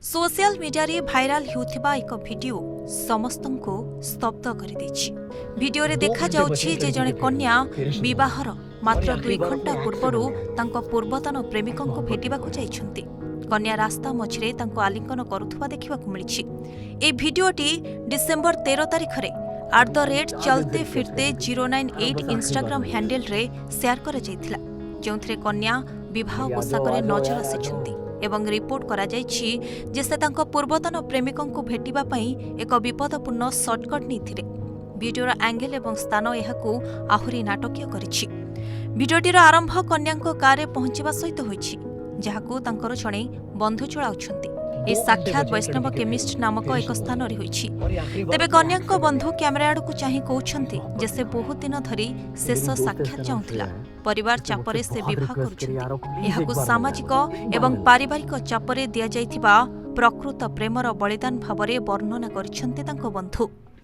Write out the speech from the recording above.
Social media रे viral होउथिबा एक video समस्तंको स्तब्ध करि दैछि। वीडियो रे देखा जाउछि जे जणे कन्या विवाहर मात्र 2 घंटा पूर्वरु तांको पूर्वतन प्रेमिकंको भेटिबाकु जाइछन्ति। कन्या रास्ता मझिरे तांको आलिंगन करुथुबा देखिबाकु मिलिछि। ए भिडियोटी डिसेंबर 13 तारिखरे @चलते फिरते 098 इंस्टाग्राम हैंडल रे शेयर करा जायथिला, जोंथरे कन्या विवाह पोशाकरे नजर आसिछन्ति एवं रिपोर्ट करा जायछि जे से तांको पूर्वतन प्रेमिकंको भेटिबा पई एक विपदपूर्ण शॉर्टकट नैथिले। वीडियोर एंगल एवं स्थान एहाकू आहुरी नाटकीय करिछि। भिडियोटीर आरंभ कन्याको कार पहुंचवा सहित होइछि, जहाकू तांकर जणे बंधु चलाउछन्ति। ए साक्षात वैष्णव केमिस्ट नामक एक स्थान रे होइछि। तेबे कन्याको बंधु कैमरा आडकू चाहि कहउछन्ति जे से बहुत दिन धरि शेष साक्षात चाहुथिला। परिवार चापरे से विवाह करुछन्ति। एहाकू सामाजिक एवं पारिवारिक चापरे दिया जाइथिबा प्रकृत प्रेमर बलिदान भावरे वर्णना करिछन्ति तांको बंधु।